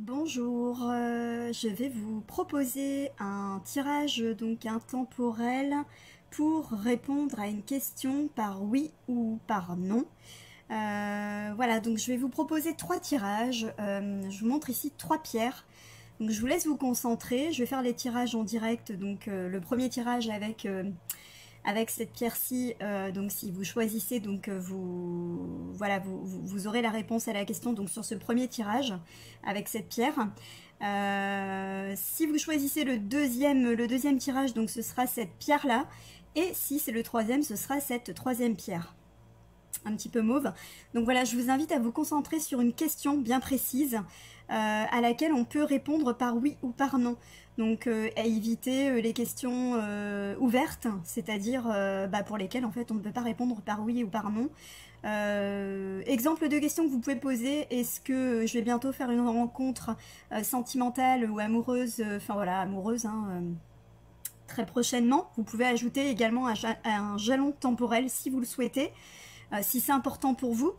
Bonjour, je vais vous proposer un tirage donc intemporel pour répondre à une question par oui ou par non. Voilà, donc je vais vous proposer trois tirages. Je vous montre ici trois pierres. Donc je vous laisse vous concentrer. Je vais faire les tirages en direct. Donc le premier tirage avec cette pierre-ci, donc si vous choisissez, donc vous aurez la réponse à la question donc sur ce premier tirage avec cette pierre. Si vous choisissez le deuxième tirage, donc ce sera cette pierre-là, et si c'est le troisième, ce sera cette troisième pierre un petit peu mauve. Donc voilà, je vous invite à vous concentrer sur une question bien précise à laquelle on peut répondre par oui ou par non. Donc à éviter les questions ouvertes, c'est-à-dire pour lesquelles en fait on ne peut pas répondre par oui ou par non. Exemple de questions que vous pouvez poser: est-ce que je vais bientôt faire une rencontre sentimentale ou amoureuse, enfin voilà, amoureuse, très prochainement. Vous pouvez ajouter également un jalon temporel si vous le souhaitez, si c'est important pour vous.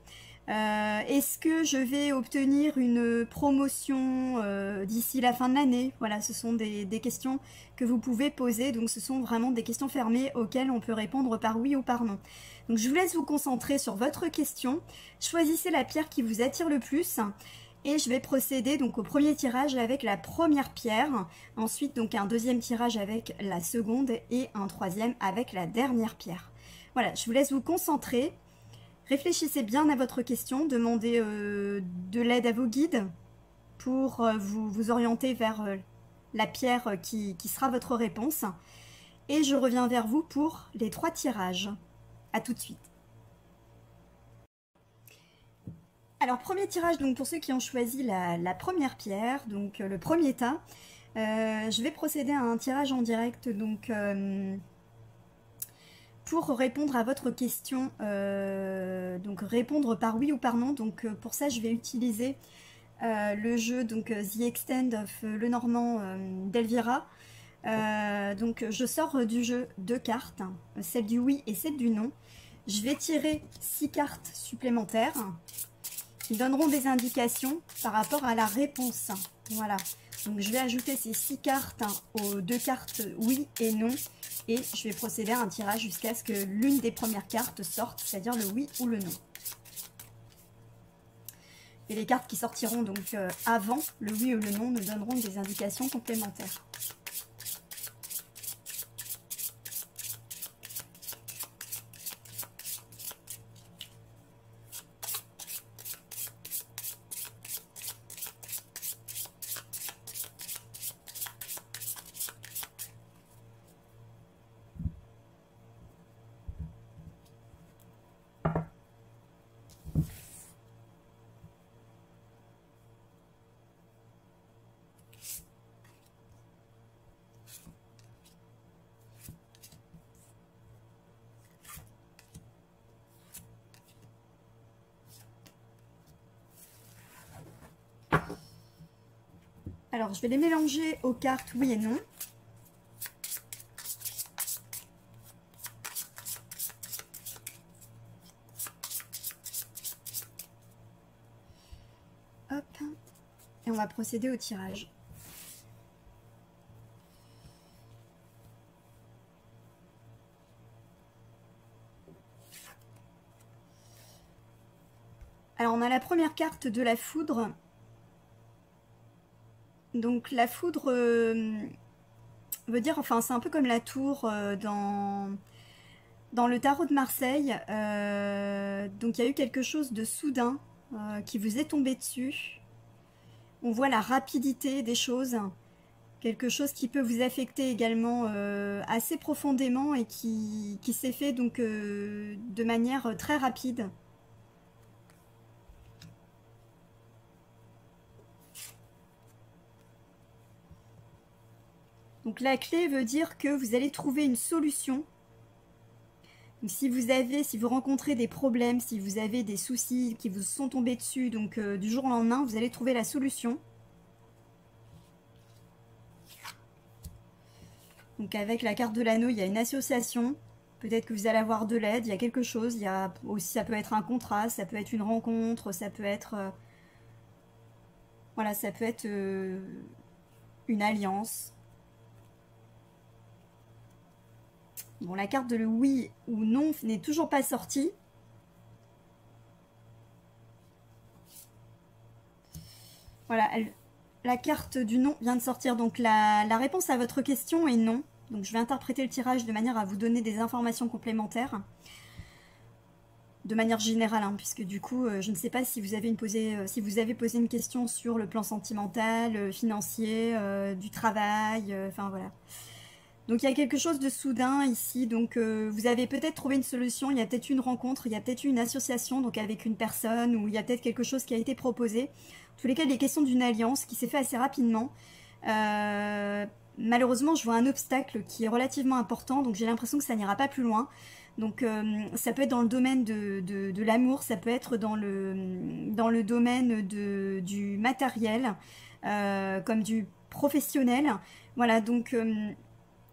Est-ce que je vais obtenir une promotion d'ici la fin de l'année? Voilà, ce sont des questions que vous pouvez poser, donc ce sont vraiment des questions fermées auxquelles on peut répondre par oui ou par non. Donc je vous laisse vous concentrer sur votre question, choisissez la pierre qui vous attire le plus, et je vais procéder donc au premier tirage avec la première pierre, ensuite donc un deuxième tirage avec la seconde et un troisième avec la dernière pierre. Voilà, je vous laisse vous concentrer. Réfléchissez bien à votre question, demandez de l'aide à vos guides pour vous orienter vers la pierre qui sera votre réponse. Et je reviens vers vous pour les trois tirages. A tout de suite. Alors, premier tirage, donc pour ceux qui ont choisi la première pierre, donc le premier tas, je vais procéder à un tirage en direct, donc pour répondre à votre question, donc répondre par oui ou par non. Donc pour ça, je vais utiliser le jeu donc The Extend of Lenormand d'Elvira. Donc je sors du jeu deux cartes, celle du oui et celle du non. Je vais tirer 6 cartes supplémentaires qui donneront des indications par rapport à la réponse. Voilà. Donc je vais ajouter ces 6 cartes aux 2 cartes oui et non, et je vais procéder à un tirage jusqu'à ce que l'une des premières cartes sorte, c'est-à-dire le oui ou le non. Et les cartes qui sortiront donc avant le oui ou le non nous donneront des indications complémentaires. Alors, je vais les mélanger aux cartes oui et non. Hop. Et on va procéder au tirage. Alors, on a la première carte de la foudre. Donc la foudre veut dire, enfin c'est un peu comme la tour dans le tarot de Marseille. Donc il y a eu quelque chose de soudain qui vous est tombé dessus. On voit la rapidité des choses, quelque chose qui peut vous affecter également assez profondément et qui s'est fait donc de manière très rapide. Donc la clé veut dire que vous allez trouver une solution. Donc, si vous rencontrez des problèmes, si vous avez des soucis qui vous sont tombés dessus, donc du jour au lendemain, vous allez trouver la solution. Donc avec la carte de l'anneau, il y a une association. Peut-être que vous allez avoir de l'aide, il y a quelque chose. Il y a aussi, ça peut être un contrat, ça peut être une rencontre, ça peut être Voilà, ça peut être une alliance. Bon, la carte de le oui ou non n'est toujours pas sortie. Voilà, la carte du non vient de sortir. Donc la réponse à votre question est non. Donc je vais interpréter le tirage de manière à vous donner des informations complémentaires. De manière générale, hein, puisque du coup, je ne sais pas si vous avez posé une question sur le plan sentimental, financier, du travail, enfin voilà. Donc il y a quelque chose de soudain ici, donc vous avez peut-être trouvé une solution, il y a peut-être une rencontre, il y a peut-être une association donc avec une personne, ou il y a peut-être quelque chose qui a été proposé. En tous les cas, il est question d'une alliance qui s'est fait assez rapidement. Malheureusement, je vois un obstacle qui est relativement important, donc j'ai l'impression que ça n'ira pas plus loin. Donc ça peut être dans le domaine de l'amour, ça peut être dans le domaine du matériel, comme du professionnel. Voilà, donc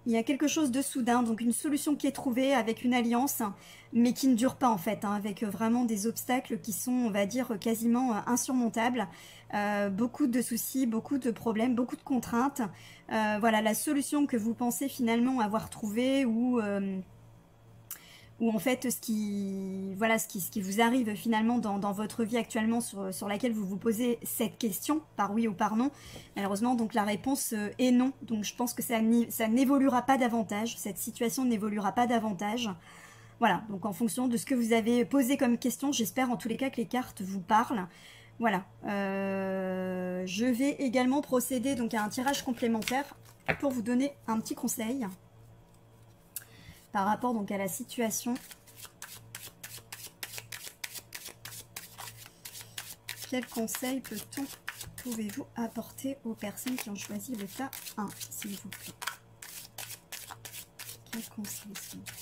il y a quelque chose de soudain, donc une solution qui est trouvée avec une alliance, mais qui ne dure pas en fait, hein, avec vraiment des obstacles qui sont, on va dire, quasiment insurmontables. Beaucoup de soucis, beaucoup de problèmes, beaucoup de contraintes. Voilà, la solution que vous pensez finalement avoir trouvée ou en fait ce qui vous arrive finalement dans votre vie actuellement sur laquelle vous vous posez cette question, par oui ou par non, malheureusement donc la réponse est non, donc je pense que ça n'évoluera pas davantage, cette situation n'évoluera pas davantage. Voilà, donc en fonction de ce que vous avez posé comme question, j'espère en tous les cas que les cartes vous parlent. Voilà, je vais également procéder donc à un tirage complémentaire pour vous donner un petit conseil par rapport donc à la situation. Quel conseil pouvez-vous apporter aux personnes qui ont choisi le tas 1, s'il vous plaît? Quel conseil, s'il vous plaît?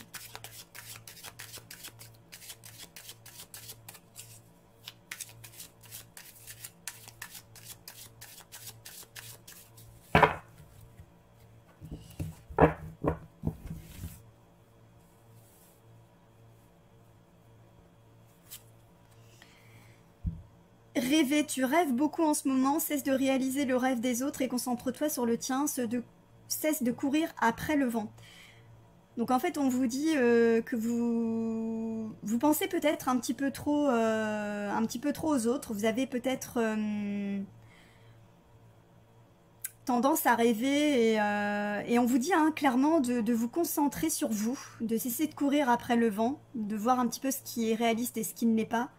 Rêver, tu rêves beaucoup en ce moment, cesse de réaliser le rêve des autres et concentre-toi sur le tien, cesse de courir après le vent. Donc en fait on vous dit que vous pensez peut-être un petit peu trop aux autres, vous avez peut-être tendance à rêver et on vous dit hein, clairement de vous concentrer sur vous, de cesser de courir après le vent, de voir un petit peu ce qui est réaliste et ce qui ne l'est pas.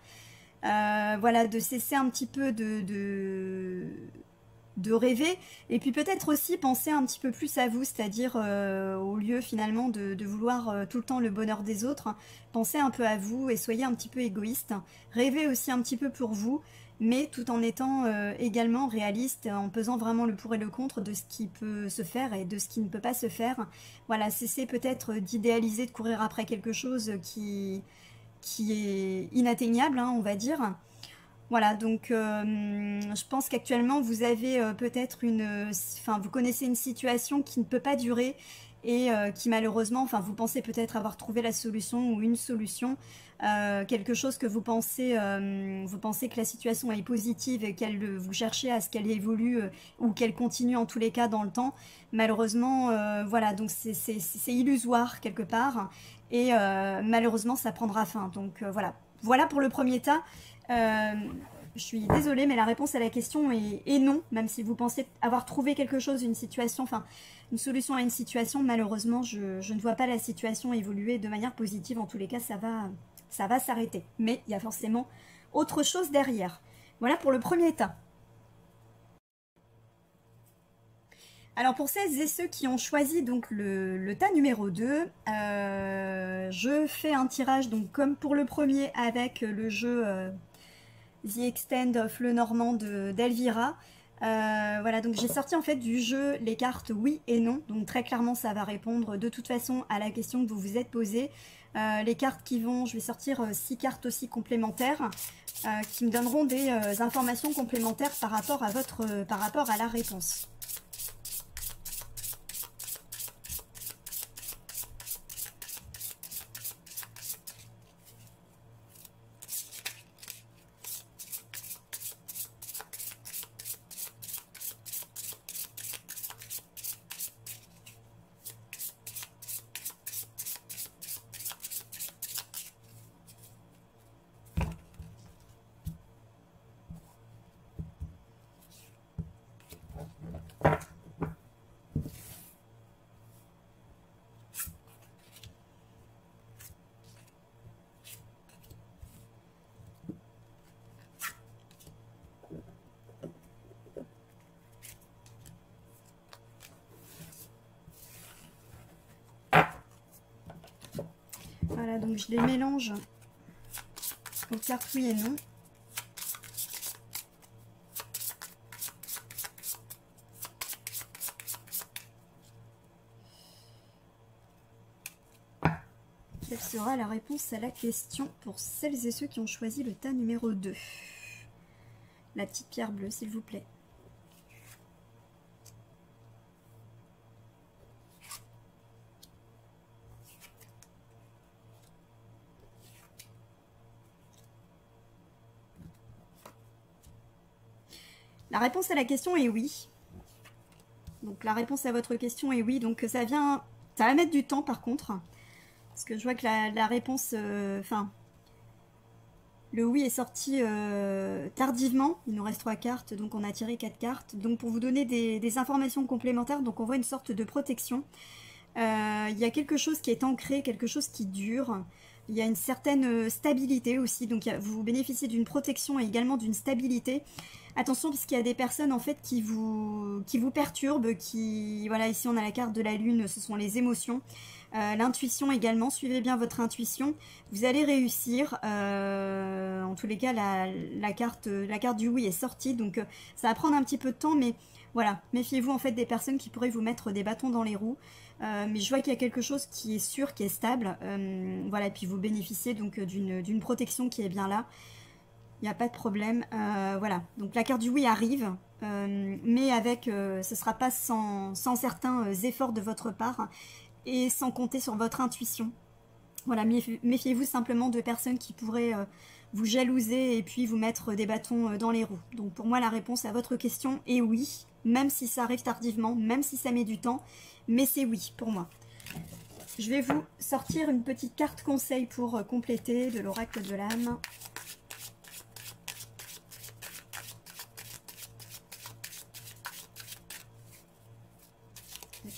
Voilà, de cesser un petit peu de rêver et puis peut-être aussi penser un petit peu plus à vous, c'est-à-dire au lieu finalement de vouloir tout le temps le bonheur des autres, pensez un peu à vous et soyez un petit peu égoïste. Rêvez aussi un petit peu pour vous, mais tout en étant également réaliste, en pesant vraiment le pour et le contre de ce qui peut se faire et de ce qui ne peut pas se faire. Voilà, cessez peut-être d'idéaliser, de courir après quelque chose qui est inatteignable, hein, on va dire. Voilà, donc je pense qu'actuellement vous avez peut-être vous connaissez une situation qui ne peut pas durer et qui malheureusement, enfin vous pensez peut-être avoir trouvé la solution ou une solution, quelque chose que vous pensez que la situation est positive et vous cherchez à ce qu'elle évolue ou qu'elle continue en tous les cas dans le temps. Malheureusement, voilà, donc c'est illusoire quelque part et malheureusement ça prendra fin. Donc voilà pour le premier tas. Je suis désolée, mais la réponse à la question est non, même si vous pensez avoir trouvé quelque chose, une situation, enfin une solution à une situation, malheureusement je ne vois pas la situation évoluer de manière positive. En tous les cas ça va s'arrêter, mais il y a forcément autre chose derrière. Voilà pour le premier tas. Alors pour celles et ceux qui ont choisi donc le tas numéro 2, je fais un tirage donc comme pour le premier avec le jeu The Extend of Le Normand d'Elvira. Voilà, donc j'ai sorti en fait du jeu les cartes oui et non, donc très clairement ça va répondre de toute façon à la question que vous vous êtes posée. Les cartes qui vont, je vais sortir 6 cartes aussi complémentaires qui me donneront des informations complémentaires par rapport à la réponse. Voilà, donc je les mélange aux cartes oui et non. Quelle sera la réponse à la question pour celles et ceux qui ont choisi le tas numéro 2? La petite pierre bleue, s'il vous plaît. La réponse à la question est oui. Donc la réponse à votre question est oui. Donc ça va mettre du temps par contre. Parce que je vois que la réponse, le oui est sorti tardivement. Il nous reste 3 cartes, donc on a tiré 4 cartes. Donc pour vous donner des informations complémentaires, donc on voit une sorte de protection. Il y a quelque chose qui est ancré, quelque chose qui dure. Il y a une certaine stabilité aussi, donc vous bénéficiez d'une protection et également d'une stabilité. Attention, puisqu'il y a des personnes en fait qui vous perturbent, voilà, ici on a la carte de la lune, ce sont les émotions. L'intuition également, suivez bien votre intuition, vous allez réussir. En tous les cas, la carte du oui est sortie, donc ça va prendre un petit peu de temps, mais voilà, méfiez-vous en fait des personnes qui pourraient vous mettre des bâtons dans les roues. Mais je vois qu'il y a quelque chose qui est sûr, qui est stable, voilà, et puis vous bénéficiez donc d'une protection qui est bien là. Il n'y a pas de problème. Voilà, donc la carte du oui arrive, mais ce ne sera pas sans certains efforts de votre part et sans compter sur votre intuition. Voilà, méfiez-vous simplement de personnes qui pourraient vous jalouser et puis vous mettre des bâtons dans les roues. Donc pour moi, la réponse à votre question est oui, même si ça arrive tardivement, même si ça met du temps, mais c'est oui pour moi. Je vais vous sortir une petite carte conseil pour compléter de l'oracle de l'âme.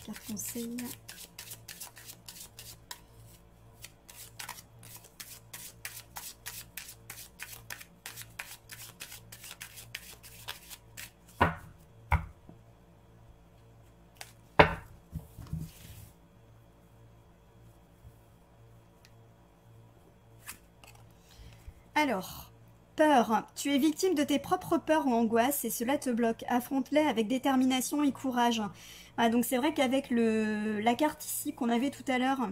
Carte conseil. Alors, peur. Tu es victime de tes propres peurs ou angoisses et cela te bloque. Affronte-les avec détermination et courage. Ah, donc c'est vrai qu'avec la carte ici qu'on avait tout à l'heure,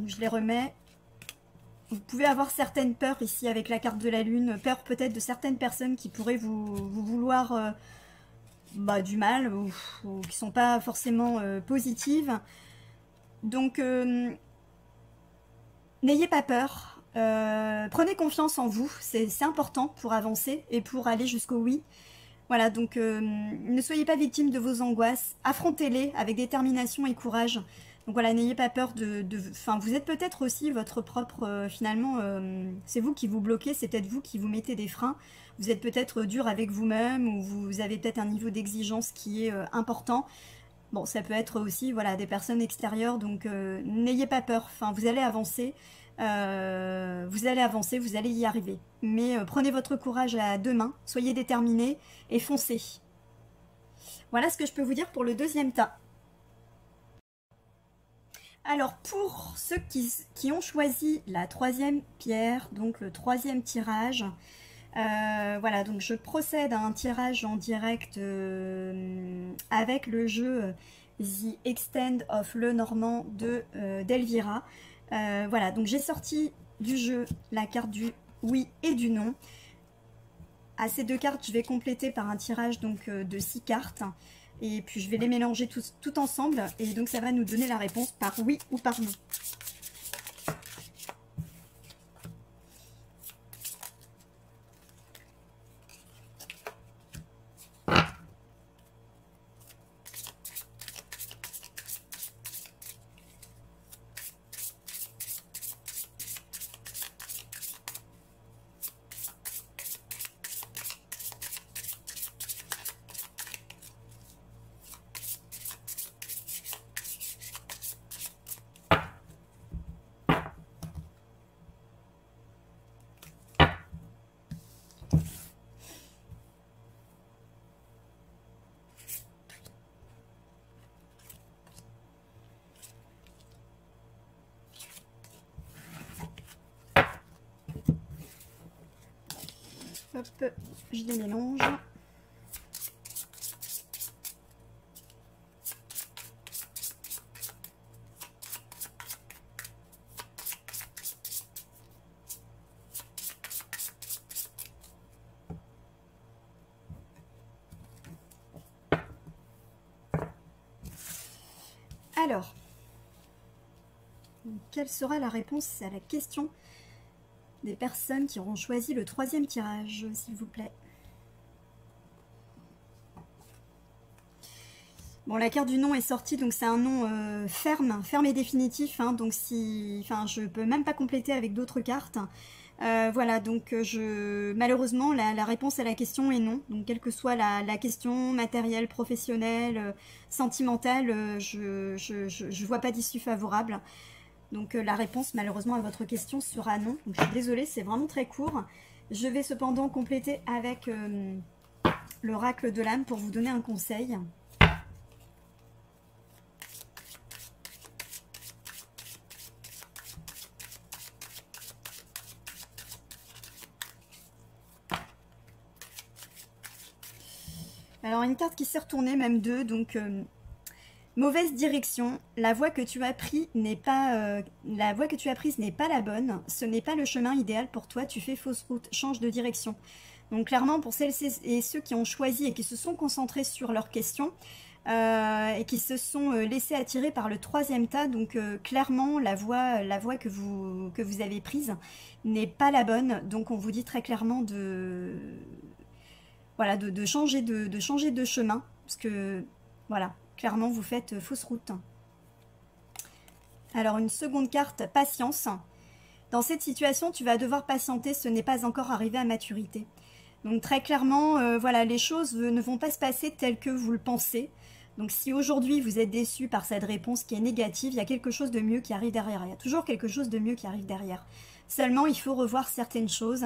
je les remets. Vous pouvez avoir certaines peurs ici avec la carte de la lune. Peur peut-être de certaines personnes qui pourraient vous vouloir du mal ou qui ne sont pas forcément positives. Donc, n'ayez pas peur. Prenez confiance en vous, c'est important pour avancer et pour aller jusqu'au oui. Voilà, donc ne soyez pas victime de vos angoisses, affrontez-les avec détermination et courage. Donc voilà, n'ayez pas peur vous êtes peut-être aussi votre propre, finalement, c'est vous qui vous bloquez, c'est peut-être vous qui vous mettez des freins. Vous êtes peut-être dur avec vous-même ou vous avez peut-être un niveau d'exigence qui est important. Bon, ça peut être aussi, voilà, des personnes extérieures, donc n'ayez pas peur, enfin, vous allez avancer. Vous allez y arriver. Mais prenez votre courage à deux mains, soyez déterminés et foncez. Voilà ce que je peux vous dire pour le deuxième tas. Alors pour ceux qui ont choisi la troisième pierre, donc le troisième tirage, voilà, donc je procède à un tirage en direct avec le jeu The Extend of Lenormand d'Elvira. Voilà, donc j'ai sorti du jeu la carte du oui et du non. À ces deux cartes, je vais compléter par un tirage donc de 6 cartes. Et puis je vais les mélanger tout ensemble. Et donc ça va nous donner la réponse par oui ou par non. Hop, je les mélange. Alors, quelle sera la réponse à la question des personnes qui auront choisi le troisième tirage, s'il vous plaît? Bon, la carte du non est sortie, donc c'est un non ferme et définitif, hein, donc je peux même pas compléter avec d'autres cartes. Voilà, donc malheureusement, la réponse à la question est non. Donc, quelle que soit la question matérielle, professionnelle, sentimentale, je vois pas d'issue favorable. Donc, la réponse, malheureusement, à votre question sera non. Donc, je suis désolée, c'est vraiment très court. Je vais cependant compléter avec l'oracle de l'âme pour vous donner un conseil. Alors, une carte qui s'est retournée, même deux, donc mauvaise direction. La voie que tu as prise n'est pas la bonne. Ce n'est pas le chemin idéal pour toi. Tu fais fausse route. Change de direction. Donc, clairement, pour celles et ceux qui ont choisi et qui se sont concentrés sur leurs questions et qui se sont laissés attirer par le troisième tas, donc clairement, la voie que vous avez prise n'est pas la bonne. Donc, on vous dit très clairement voilà, de changer de chemin, parce que, voilà, clairement, vous faites fausse route. Alors, une seconde carte, patience. Dans cette situation, tu vas devoir patienter, ce n'est pas encore arrivé à maturité. Donc, très clairement, voilà, les choses ne vont pas se passer telles que vous le pensez. Donc, si aujourd'hui, vous êtes déçu par cette réponse qui est négative, il y a quelque chose de mieux qui arrive derrière. Il y a toujours quelque chose de mieux qui arrive derrière. Seulement, il faut revoir certaines choses.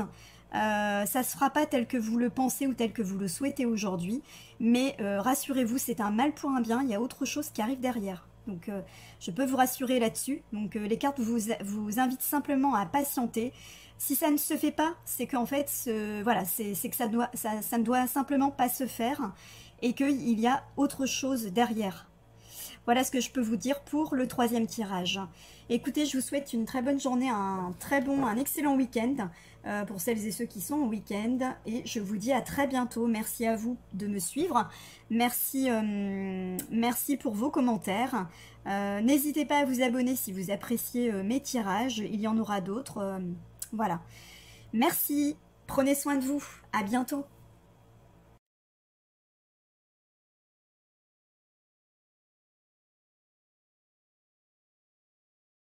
Ça ne se fera pas tel que vous le pensez ou tel que vous le souhaitez aujourd'hui, mais rassurez-vous, c'est un mal pour un bien, il y a autre chose qui arrive derrière. Donc je peux vous rassurer là-dessus. Donc les cartes vous invitent simplement à patienter. Si ça ne se fait pas, c'est qu'en fait, voilà, c'est que ça ne doit simplement pas se faire et qu'il y a autre chose derrière. Voilà ce que je peux vous dire pour le troisième tirage. Écoutez, je vous souhaite une très bonne journée, un excellent week-end pour celles et ceux qui sont au week-end. Et je vous dis à très bientôt. Merci à vous de me suivre. Merci pour vos commentaires. N'hésitez pas à vous abonner si vous appréciez mes tirages. Il y en aura d'autres. Voilà. Merci. Prenez soin de vous. À bientôt.